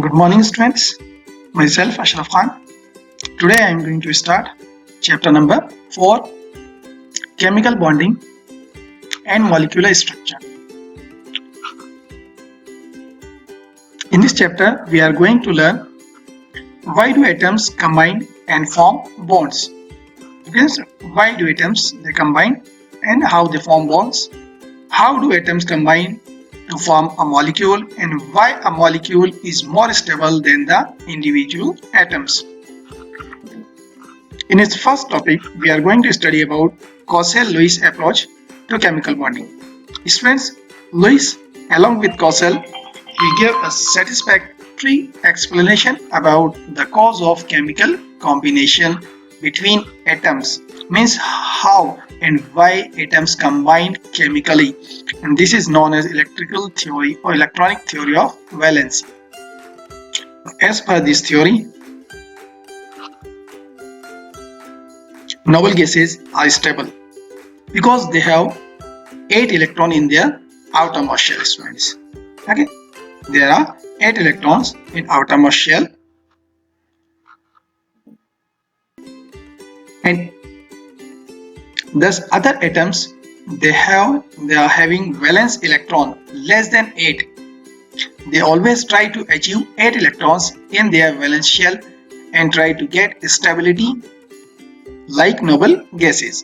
Good morning, students. Myself, Ashraf Khan. Today I am going to start chapter number 4, Chemical Bonding and Molecular Structure. In this chapter, we are going to learn why do atoms combine and form bonds. Yes, why do atoms they combine and how they form bonds? How do atoms combine to form a molecule and why a molecule is more stable than the individual atoms. In its first topic, we are going to study about Cossell-Lewis approach to chemical bonding. Students, Lewis along with Cossell will give a satisfactory explanation about the cause of chemical combination between atoms, means how and why atoms combine chemically, and this is known as electrical theory or electronic theory of valency. As per this theory, noble gases are stable because they have 8 electrons in their outermost shell. Students, okay, there are 8 electrons in outermost shell, and thus other atoms they are having valence electron less than 8. They always try to achieve 8 electrons in their valence shell and try to get stability like noble gases.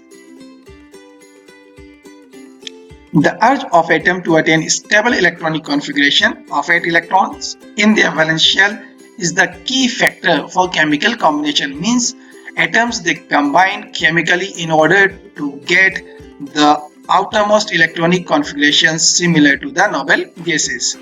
The urge of atom to attain stable electronic configuration of 8 electrons in their valence shell is the key factor for chemical combination, means atoms they combine chemically in order to get the outermost electronic configurations similar to the noble gases.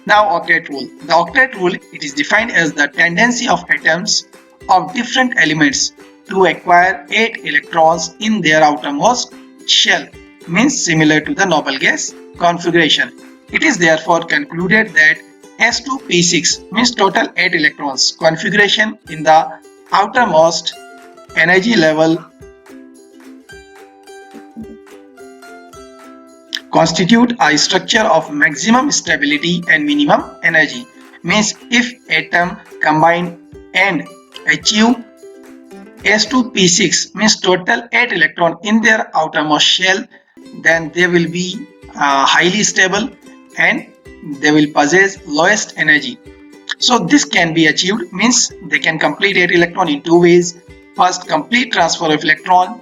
Now, octet rule. The octet rule, it is defined as the tendency of atoms of different elements to acquire 8 electrons in their outermost shell, means similar to the noble gas configuration. It is therefore concluded that S2P6 means total 8 electrons configuration in the outermost energy level constitute a structure of maximum stability and minimum energy, means if atom combine and achieve S2P6 means total 8 electron in their outermost shell, then they will be highly stable and they will possess lowest energy. So this can be achieved, means they can complete 8 electron in 2 ways. First, complete transfer of electron.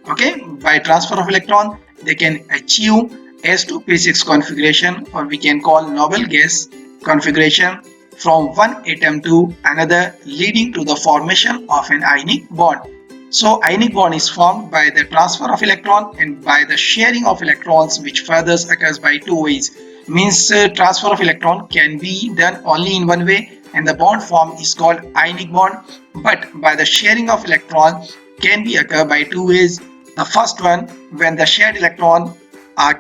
Okay, by transfer of electron they can achieve S2P6 configuration, or we can call noble gas configuration, from one atom to another, leading to the formation of an ionic bond. So ionic bond is formed by the transfer of electron and by the sharing of electrons, which further occurs by 2 ways. Means transfer of electron can be done only in one way and the bond form is called ionic bond, but by the sharing of electron can be occur by 2 ways. The first one, when the shared electron are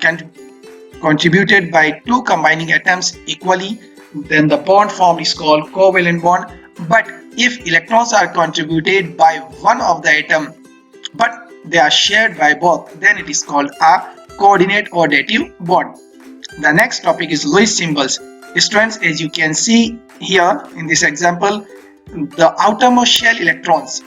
contributed by 2 combining atoms equally, then the bond form is called covalent bond. But if electrons are contributed by one of the atom but they are shared by both, then it is called a coordinate or dative bond. The next topic is Lewis symbols. Students, as you can see here in this example, the outermost shell electrons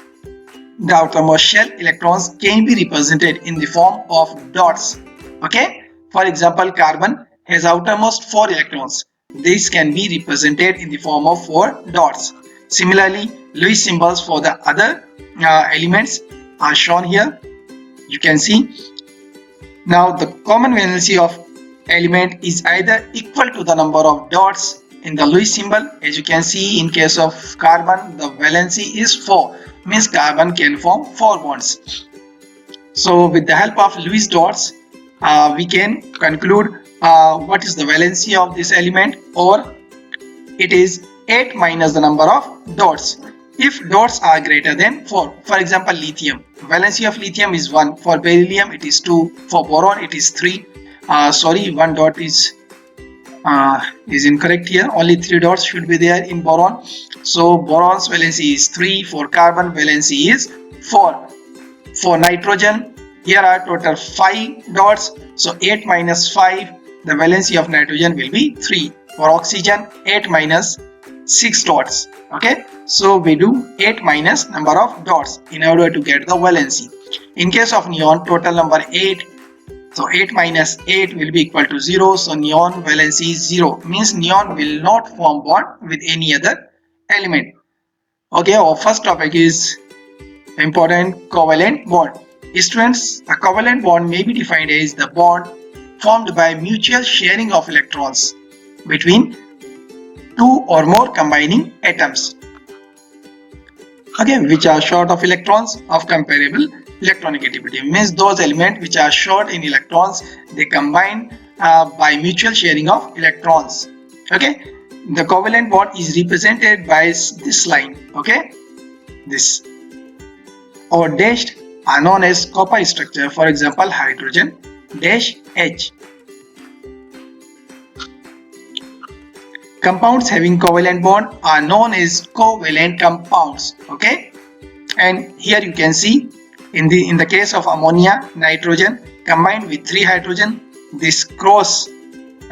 can be represented in the form of dots. Okay, for example, carbon has outermost 4 electrons. These can be represented in the form of 4 dots. Similarly, Lewis symbols for the other elements are shown here. You can see. Now, the common valency of element is either equal to the number of dots in the Lewis symbol. As you can see, in case of carbon, the valency is 4, means carbon can form 4 bonds. So with the help of Lewis dots, we can conclude what is the valency of this element, or it is 8 minus the number of dots. If dots are greater than 4, for example, lithium, valency of lithium is 1, for beryllium it is 2, for boron it is 3. Sorry, 1 dot is incorrect here, only 3 dots should be there in boron. So boron's valency is 3, for carbon valency is 4. For nitrogen, here are total 5 dots, so 8 minus 5, the valency of nitrogen will be 3. For oxygen, 8 minus 6 dots. Okay, so we do 8 minus number of dots in order to get the valency. In case of neon, total number 8. So 8 minus 8 will be equal to 0. So neon valency is 0. Means neon will not form bond with any other element. Okay, our first topic is important covalent bond. Students, a covalent bond may be defined as the bond formed by mutual sharing of electrons between two or more combining atoms. Okay, which are short of electrons of comparable electronegativity. Means those elements which are short in electrons, they combine by mutual sharing of electrons. Okay, the covalent bond is represented by this line. Okay, this or dashed are known as copper structure. For example, hydrogen dash H. Compounds having covalent bond are known as covalent compounds. Okay, and here you can see in the case of ammonia, nitrogen combined with 3 hydrogen, this cross,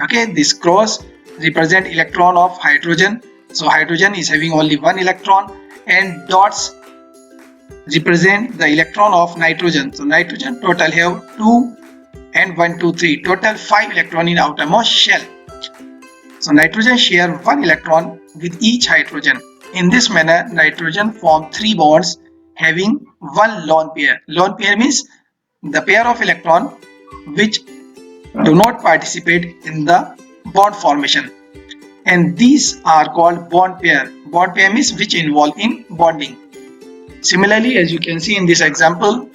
okay, this cross represent electron of hydrogen. So hydrogen is having only 1 electron, and dots represent the electron of nitrogen. So nitrogen total have 2 and 1 2 3, total 5 electron in outermost shell. So nitrogen share 1 electron with each hydrogen. In this manner, nitrogen form 3 bonds having 1 lone pair. Lone pair means the pair of electron which do not participate in the bond formation, and these are called bond pair. Bond pair means which involve in bonding. Similarly, as you can see in this example,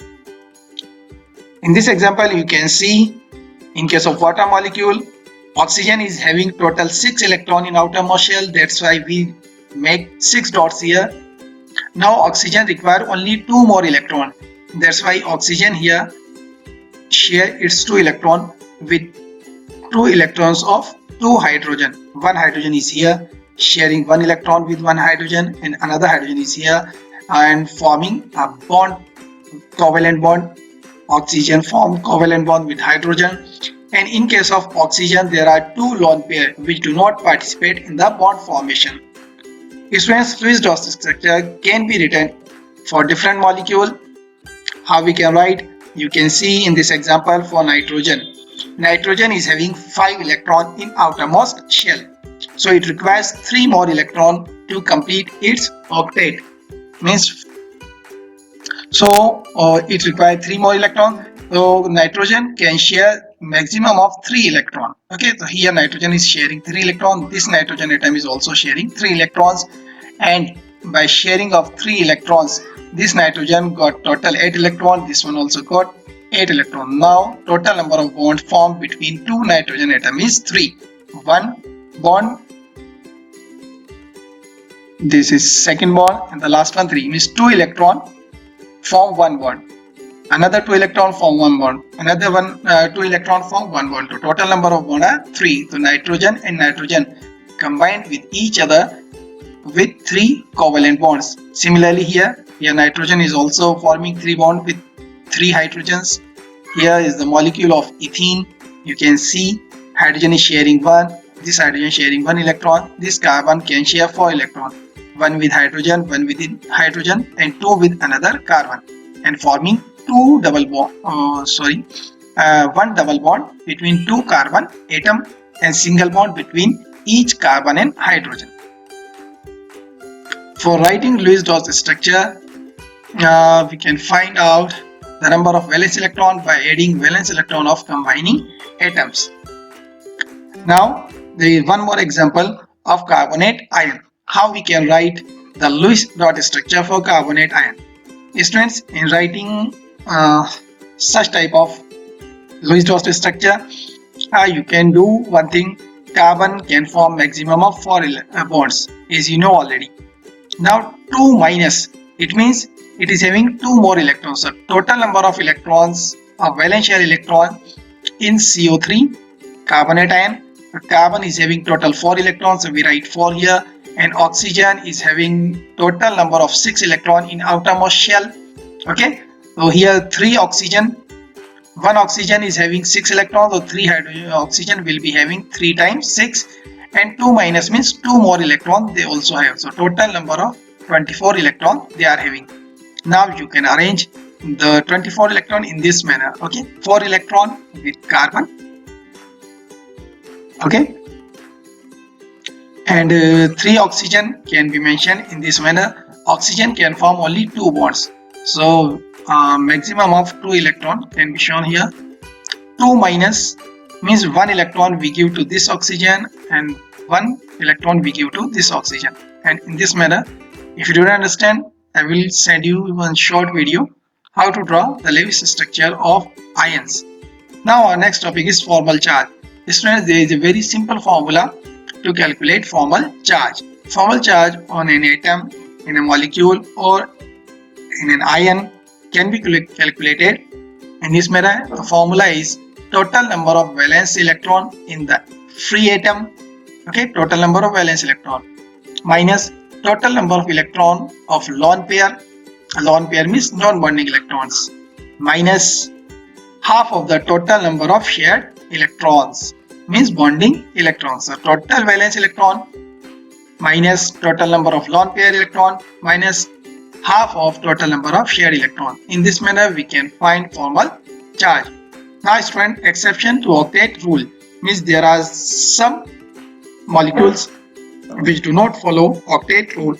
you can see in case of water molecule, oxygen is having total 6 electron in outermost shell. That's why we make 6 dots here. Now oxygen require only 2 more electron. That's why oxygen here share its 2 electron with 2 electrons of 2 hydrogen. One hydrogen is here sharing 1 electron with 1 hydrogen, and another hydrogen is here and forming a bond, covalent bond. Oxygen form covalent bond with hydrogen. And in case of oxygen, there are 2 lone pair which do not participate in the bond formation. Students, Lewis-Dawes structure can be written for different molecule. How we can write? You can see in this example for nitrogen. Nitrogen is having 5 electron in outermost shell. So it requires 3 more electron to complete its octet. Means it requires 3 more electron. So nitrogen can share maximum of 3 electron. Okay, so here nitrogen is sharing 3 electron. This nitrogen atom is also sharing 3 electrons, and by sharing of 3 electrons, this nitrogen got total 8 electron. This one also got 8 electron. Now total number of bonds formed between 2 nitrogen atom is 3. One bond, this is second bond, and the last one 3, means 2 electron form 1 bond. Another 2 electron form 1 bond. Another 2 electron form 1 bond. So total number of bonds are 3. So nitrogen and nitrogen combined with each other with 3 covalent bonds. Similarly here nitrogen is also forming 3 bonds with 3 hydrogens. Here is the molecule of ethene. You can see hydrogen is sharing 1. This hydrogen sharing 1 electron. This carbon can share 4 electrons. 1 with hydrogen, 1 with hydrogen, and 2 with another carbon, and forming 1 double bond between 2 carbon atom, and single bond between each carbon and hydrogen. For writing Lewis-Dawes structure, we can find out the number of valence electron by adding valence electron of combining atoms. Now there is one more example of carbonate ion. How we can write the Lewis-Dawes structure for carbonate ion? Students, in writing such type of Lewis-Dawes structure, you can do one thing. Carbon can form maximum of 4 bonds, as you know already. Now 2 minus, it means it is having 2 more electrons. So total number of electrons of valence shell electron in CO3 carbonate ion. Carbon is having total 4 electrons, so we write 4 here, and oxygen is having total number of 6 electron in outermost shell. Okay, so here 3 oxygen, 1 oxygen is having 6 electrons, so 3 hydrogen oxygen will be having 3 times 6, and 2 minus means 2 more electron they also have. So total number of 24 electron they are having. Now you can arrange the 24 electron in this manner. Okay, 4 electron with carbon. Okay, and 3 oxygen can be mentioned in this manner. Oxygen can form only 2 bonds. So maximum of 2 electron can be shown here. 2 minus means 1 electron we give to this oxygen and 1 electron we give to this oxygen. And in this manner, if you don't understand, I will send you one short video how to draw the Lewis structure of ions. Now our next topic is formal charge. Students, there is a very simple formula to calculate formal charge. Formal charge on an atom, in a molecule or in an ion can be calculated in this manner. The formula is total number of valence electron in the free atom, okay, total number of valence electron, minus total number of electron of lone pair. Lone pair means non-bonding electrons, minus half of the total number of shared electrons, means bonding electrons. So total valence electron minus total number of lone pair electron minus half of total number of shared electron. In this manner we can find formal charge. Now student, exception to octet rule means there are some molecules which do not follow octet rule.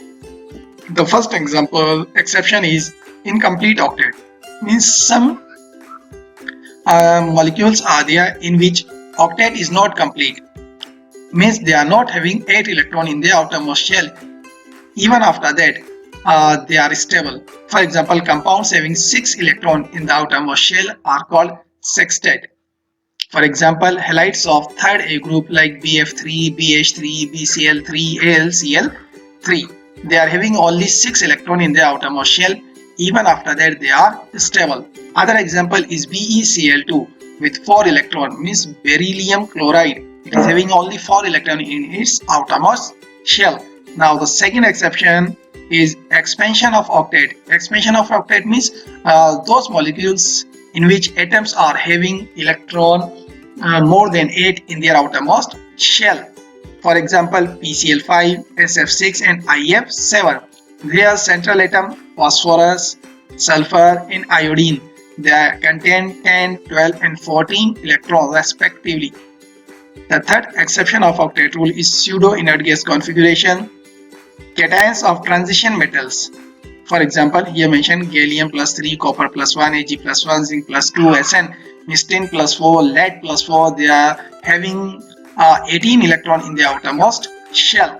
The first exception is incomplete octet. Means some molecules are there in which octet is not complete. Means they are not having 8 electron in their outermost shell. Even after that, they are stable. For example, compounds having 6 electron in the outermost shell are called sextet. For example, halides of third A group like BF3, BH3, BCl3, AlCl3. They are having only 6 electron in their outermost shell. Even after that, they are stable. Other example is BeCl2 with 4 electron, means beryllium chloride. It is having only 4 electron in its outermost shell. Now the second exception is expansion of octet. Expansion of octet means those molecules in which atoms are having electron more than 8 in their outermost shell. For example, PCl5, SF6 and IF7. Their central atom phosphorus, sulfur and iodine. They contain 10, 12 and 14 electrons respectively. The third exception of octet rule is pseudo-inert gas configuration. Cations of transition metals. For example, here mentioned gallium plus 3, copper plus 1, Ag plus 1, zinc plus 2, Sn, tin plus 4, lead plus 4. They are having 18 electron in the outermost shell.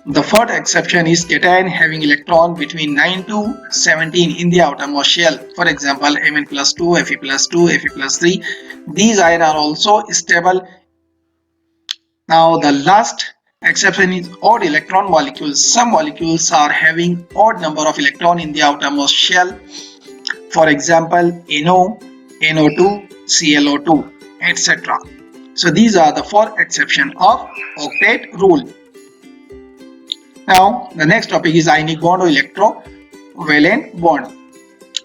The fourth exception is cation having electron between 9 to 17 in the outermost shell. For example, Mn plus 2, Fe plus 2, Fe plus 3. These ions are also stable. Now the last exception is odd electron molecules. Some molecules are having odd number of electron in the outermost shell. For example, NO, NO2, ClO2, etc. So these are the 4 exceptions of octet rule. Now the next topic is ionic bond or electrovalent bond.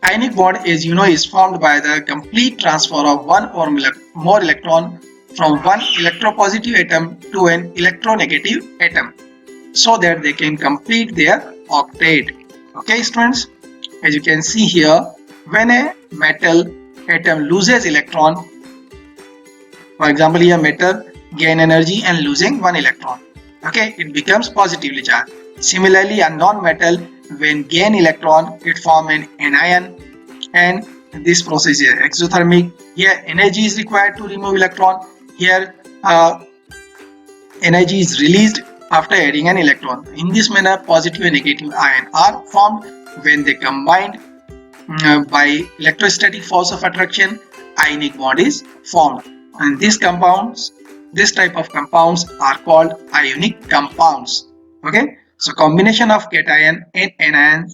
Ionic bond, as you know, is formed by the complete transfer of one or more electron from one electropositive atom to an electronegative atom, so that they can complete their octet. Okay students, as you can see here, when a metal atom loses electron, for example here metal gain energy and losing 1 electron, okay, it becomes positively charged. Similarly, a non-metal when gain electron, it form an anion, and this process is exothermic. Here energy is required to remove electron. Here energy is released after adding an electron. In this manner, positive and negative ion are formed. When they combined by electrostatic force of attraction, ionic bond is formed. And these compounds, this type of compounds are called ionic compounds. Okay, so combination of cation and anion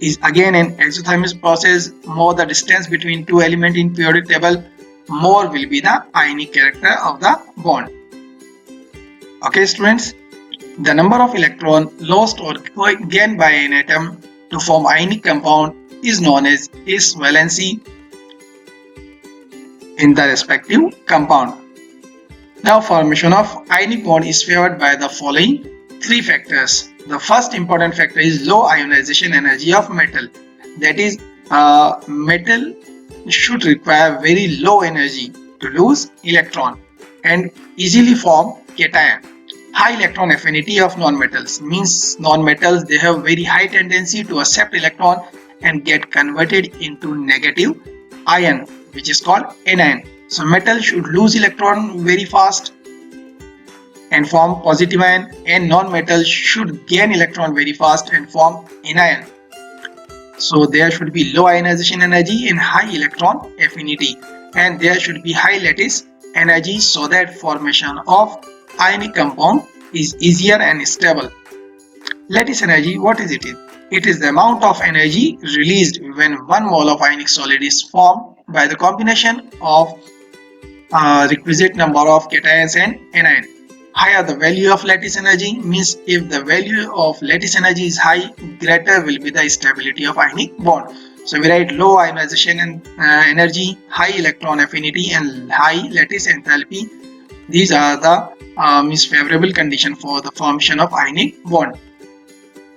is again an exothermic process. More the distance between two elements in periodic table, more will be the ionic character of the bond. Okay students, the number of electron lost or gained by an atom to form ionic compound is known as its valency in the respective compound. Now, formation of ionic bond is favored by the following three factors. The first important factor is low ionization energy of metal. That is, metal should require very low energy to lose electron and easily form cation. High electron affinity of non-metals means non-metals, they have very high tendency to accept electron and get converted into negative ion, which is called anion. So metal should lose electron very fast and form positive ion, and non-metal should gain electron very fast and form anion. So there should be low ionization energy and high electron affinity, and there should be high lattice energy so that formation of ionic compound is easier and stable. Lattice energy, what is it? It is the amount of energy released when 1 mole of ionic solid is formed by the combination of requisite number of cations and anion. Higher the value of lattice energy means if the value of lattice energy is high, greater will be the stability of ionic bond. So we write low ionization and energy, high electron affinity and high lattice enthalpy. These are the means favorable condition for the formation of ionic bond.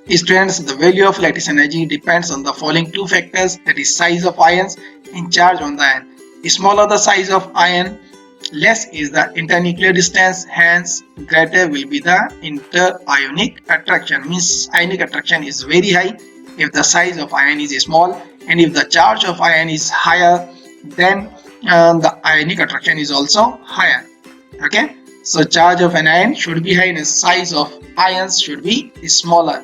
Students, the value of lattice energy depends on the following two factors, that is size of ions and charge on the ion. Smaller the size of ion, less is the internuclear distance, hence greater will be the interionic attraction. Means ionic attraction is very high if the size of ion is small, and if the charge of ion is higher, then the ionic attraction is also higher. Okay, so charge of an ion should be high and size of ions should be smaller.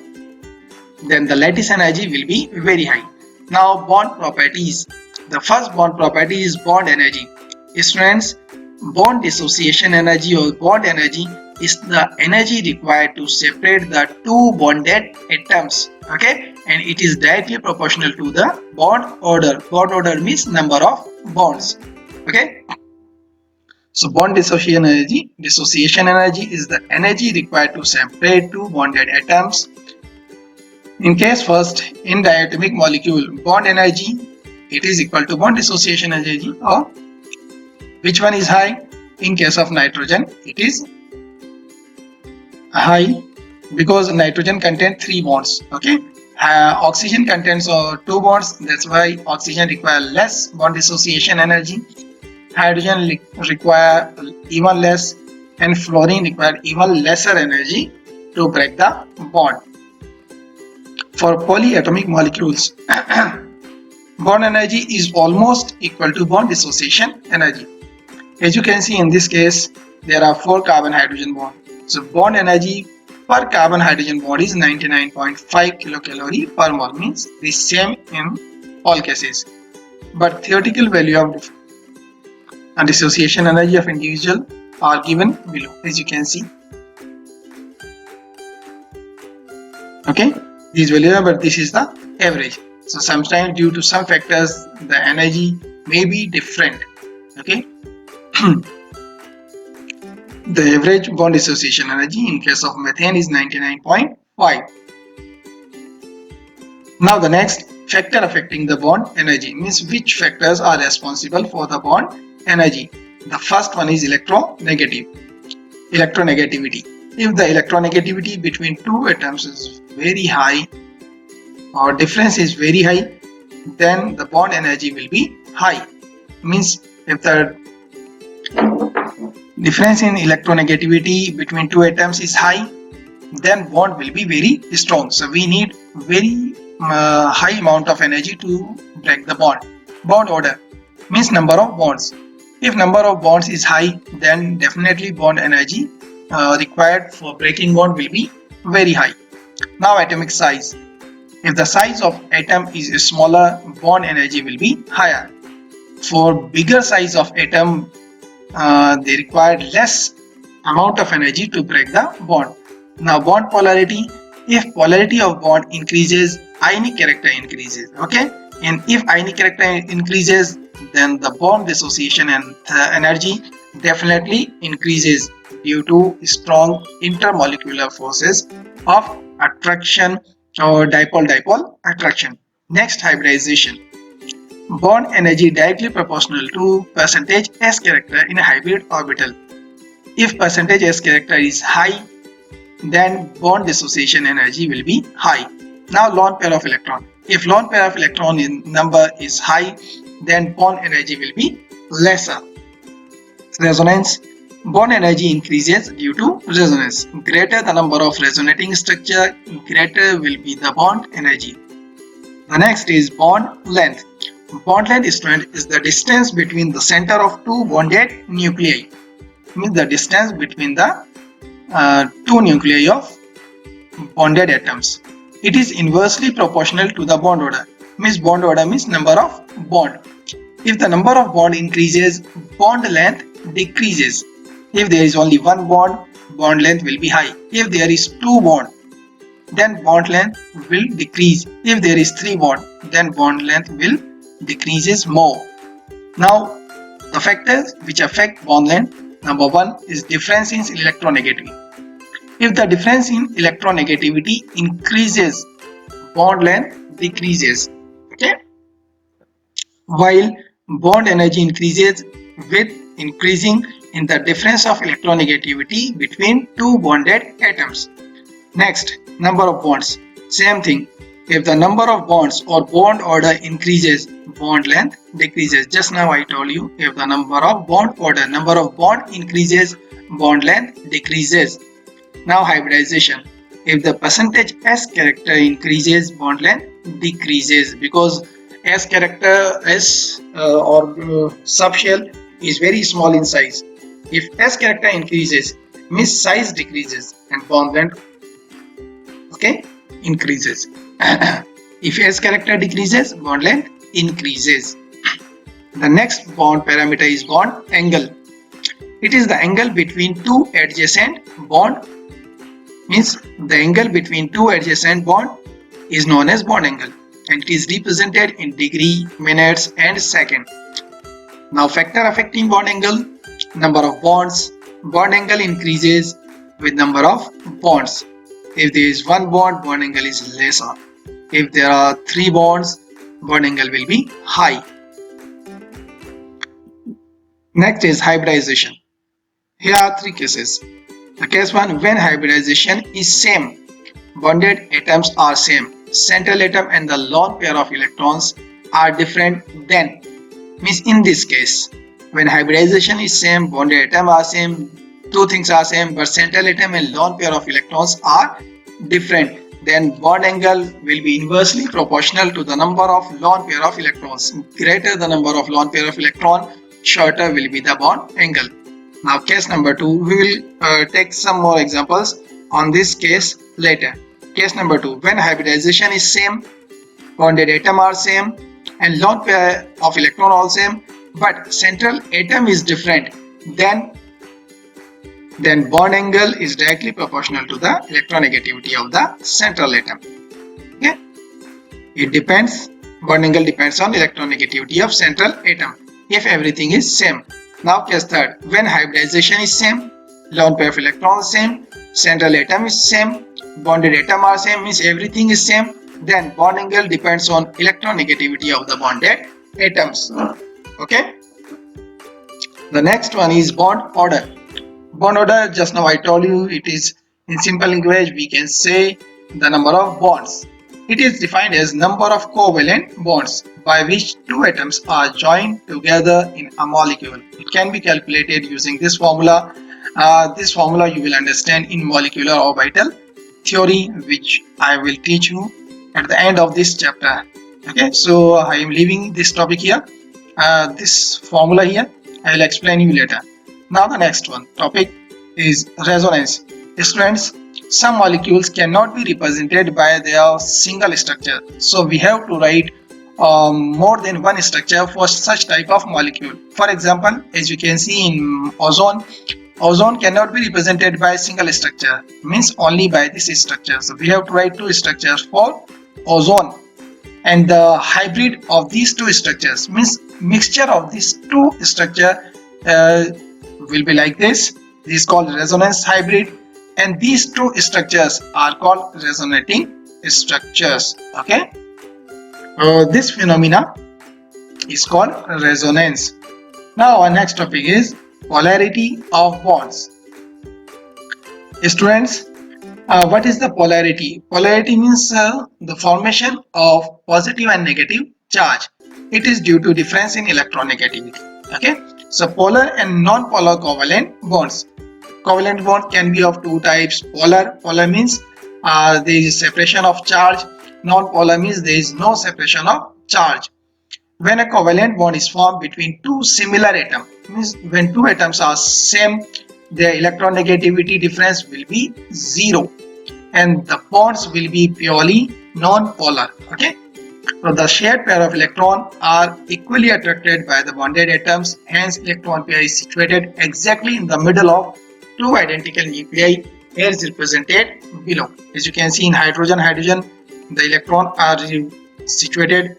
Then the lattice energy will be very high. Now bond properties. The first bond property is bond energy. Students, bond dissociation energy or bond energy is the energy required to separate the two bonded atoms. Okay, and it is directly proportional to the bond order. Bond order means number of bonds. Okay, so bond dissociation energy is the energy required to separate two bonded atoms. In case first, in diatomic molecule, bond energy, it is equal to bond dissociation energy, or which one is high? In case of nitrogen, it is high because nitrogen contains 3 bonds. Okay, oxygen contains 2 bonds, that's why oxygen require less bond dissociation energy. Hydrogen require even less, and fluorine require even lesser energy to break the bond. For polyatomic molecules, bond energy is almost equal to bond dissociation energy. As you can see in this case, there are 4 carbon hydrogen bonds. So bond energy per carbon hydrogen bond is 99.5 kilocalorie per mole, means the same in all cases. But theoretical value of dissociation energy of individual are given below, as you can see. Okay, these values, but this is the average. So sometimes due to some factors the energy may be different. Okay. The average bond dissociation energy in case of methane is 99.5. Now the next factor affecting the bond energy means which factors are responsible for the bond energy. The first one is electronegativity. If the electronegativity between two atoms is very high or difference is very high, then the bond energy will be high. Means if the difference in electronegativity between two atoms is high, then bond will be very strong. So we need very high amount of energy to break the bond. Bond order means number of bonds. If number of bonds is high, then definitely bond energy required for breaking bond will be very high. Now atomic size. If the size of atom is smaller, bond energy will be higher. For bigger size of atom, they require less amount of energy to break the bond. Now bond polarity. If polarity of bond increases, ionic character increases. Okay, and if ionic character increases, then the bond dissociation and energy definitely increases due to strong intermolecular forces of attraction or dipole-dipole attraction. Next, hybridization. Bond energy directly proportional to percentage S character in a hybrid orbital. If percentage S character is high, then bond dissociation energy will be high. Now lone pair of electron. If lone pair of electron in number is high, then bond energy will be lesser. Resonance. Bond energy increases due to resonance. Greater the number of resonating structure, greater will be the bond energy. The next is bond length. Bond length, student, is the distance between the center of two bonded nuclei. Means the distance between the two nuclei of bonded atoms. It is inversely proportional to the bond order. Means bond order means number of bond. If the number of bond increases, bond length decreases. If there is only one bond, bond length will be high. If there is two bond, then bond length will decrease. If there is three bond, then bond length will decreases more. Now, the factors which affect bond length, number one is difference in electronegativity. If the difference in electronegativity increases, bond length decreases. Okay. While bond energy increases with increasing in the difference of electronegativity between two bonded atoms. Next, number of bonds. Same thing. If the number of bonds or bond order increases, bond length decreases. Just now I told you, if the number of bond order, number of bond increases, bond length decreases. Now hybridization. If the percentage S character increases, bond length decreases, because S character or subshell is very small in size. If S character increases, means size decreases and bond length increases. If S character decreases, bond length increases. The next bond parameter is bond angle. It is the angle between two adjacent bond. Means the angle between two adjacent bond is known as bond angle, and it is represented in degree, minutes and second. Now factor affecting bond angle, number of bonds. Bond angle increases with number of bonds. If there is one bond, bond angle is lesser. If there are three bonds, bond angle will be high. Next is hybridization. Here are three cases. The case 1, when hybridization is same, bonded atoms are same, central atom and the lone pair of electrons are different, then means in this case, when hybridization is same, bonded atom are same, two things are same, but central atom and lone pair of electrons are different, then bond angle will be inversely proportional to the number of lone pair of electrons. Greater the number of lone pair of electron, shorter will be the bond angle. Now case number 2, we will take some more examples on this case later. Case number 2, when hybridization is same, bonded atom are same and lone pair of electron all same, but central atom is different, then bond angle is directly proportional to the electronegativity of the central atom. Okay, it depends, bond angle depends on electronegativity of central atom if everything is same. Now case 3rd, when hybridization is same, lone pair of electrons same, central atom is same, bonded atom are same, means everything is same, then bond angle depends on electronegativity of the bonded atoms. Okay. The next one is bond order. Bond order, just now I told you, it is in simple language we can say the number of bonds. It is defined as number of covalent bonds by which two atoms are joined together in a molecule. It can be calculated using this formula. This formula you will understand in molecular orbital theory, which I will teach you at the end of this chapter. Okay, so I am leaving this topic here. This formula here I will explain you later. Now the next one topic is resonance. Students, some molecules cannot be represented by their single structure, so we have to write more than one structure for such type of molecule. For example, as you can see in ozone cannot be represented by single structure, means only by this structure, so we have to write two structures for ozone, and the hybrid of these two structures means mixture of these two structure will be like this. This is called resonance hybrid, and these two structures are called resonating structures. Okay, this phenomena is called resonance. Now our next topic is polarity of bonds. Students, what is the polarity? Polarity means the formation of positive and negative charge. It is due to difference in electronegativity. Okay, so polar and non-polar covalent bonds. Covalent bond can be of two types. Polar means there is separation of charge. Non-polar means there is no separation of charge. When a covalent bond is formed between two similar atoms, means when two atoms are same, their electronegativity difference will be zero, and the bonds will be purely non-polar. Okay, so the shared pair of electrons are equally attracted by the bonded atoms. Hence, electron pair is situated exactly in the middle of two identical nuclei, as represented below. As you can see in hydrogen, the electrons are situated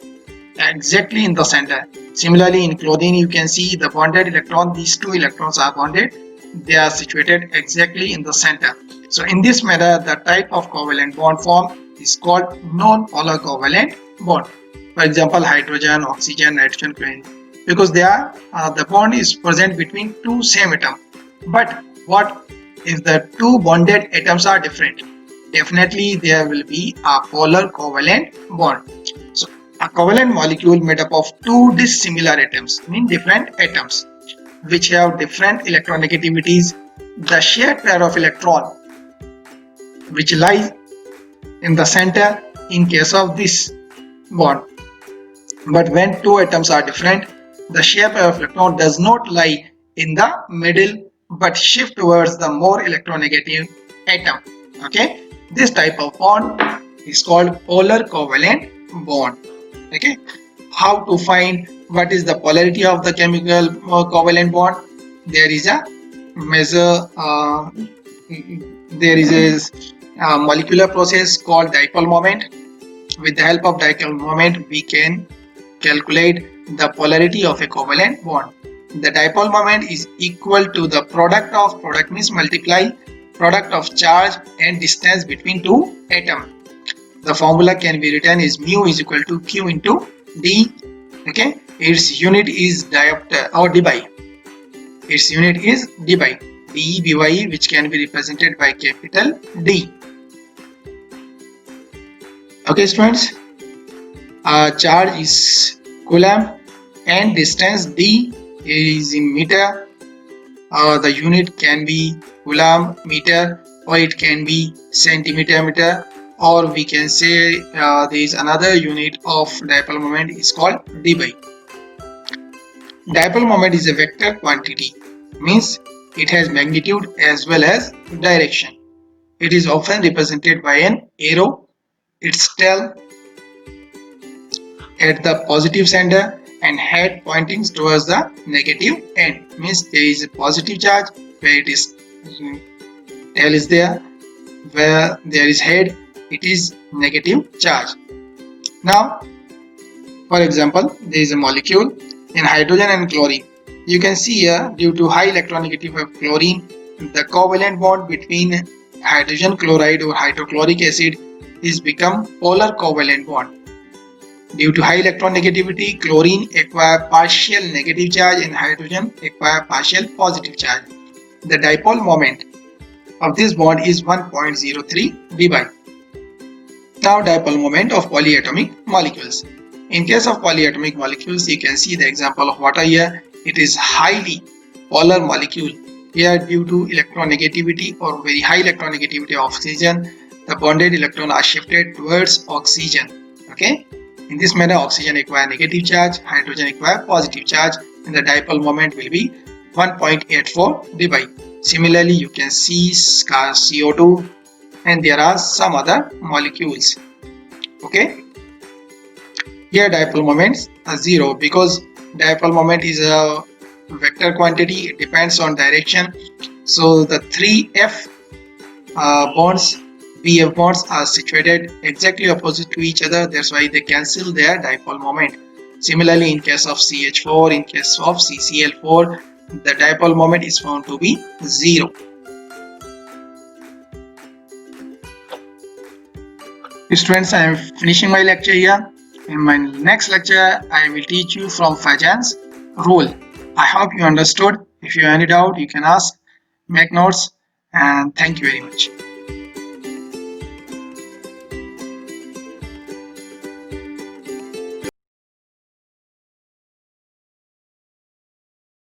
exactly in the center. Similarly, in chlorine, you can see the bonded electron. These two electrons are bonded. They are situated exactly in the center. So, in this manner, the type of covalent bond formed is called non-polar covalent bond. For example, hydrogen, oxygen, nitrogen, chlorine. Because they are the bond is present between two same atoms. But what if the two bonded atoms are different? Definitely, there will be a polar covalent bond. So, a covalent molecule made up of two dissimilar atoms, mean different atoms, which have different electronegativities. The shared pair of electron, which lies in the center in case of this bond. But when two atoms are different, the shared pair of electron does not lie in the middle but shift towards the more electronegative atom. Okay, this type of bond is called polar covalent bond. Okay, how to find what is the polarity of the chemical covalent bond? There is a measure, there is a molecular process called dipole moment. With the help of dipole moment, we can calculate the polarity of a covalent bond. The dipole moment is equal to the product means multiply product of charge and distance between two atoms. The formula can be written as mu is equal to q into d. Okay, its unit is diopter or dBi. Its unit is dBi, dE/by, which can be represented by capital D. Okay, students, charge is coulomb and distance d is in meter. The unit can be coulomb meter, or it can be centimeter meter, or we can say there is another unit of dipole moment is called dBi. Dipole moment is a vector quantity, means it has magnitude as well as direction. It is often represented by an arrow. Its tail at the positive center and head pointing towards the negative end, means there is a positive charge where it is tail is there, where there is head it is negative charge. Now, for example, there is a molecule in hydrogen and chlorine. You can see here, due to high electronegativity of chlorine, the covalent bond between hydrogen chloride or hydrochloric acid is become polar covalent bond. Due to high electronegativity, chlorine acquire partial negative charge and hydrogen acquire partial positive charge. The dipole moment of this bond is 1.03 dBi. Now, dipole moment of polyatomic molecules. In case of polyatomic molecules, you can see the example of water here. It is highly polar molecule. Here, due to electronegativity or very high electronegativity of oxygen, the bonded electron are shifted towards oxygen. Okay. In this manner, oxygen acquire negative charge, hydrogen acquire positive charge, and the dipole moment will be 1.84 dBi. Similarly, you can see CO2, and there are some other molecules. Okay. Here dipole moments are zero because dipole moment is a vector quantity. It depends on direction. So the three F bonds, BF bonds, are situated exactly opposite to each other. That's why they cancel their dipole moment. Similarly, in case of CH4, in case of CCl4, the dipole moment is found to be zero. Students, I am finishing my lecture here. In my next lecture, I will teach you from Fajan's rule. I hope you understood. If you have any doubt, you can ask, make notes, and thank you very much.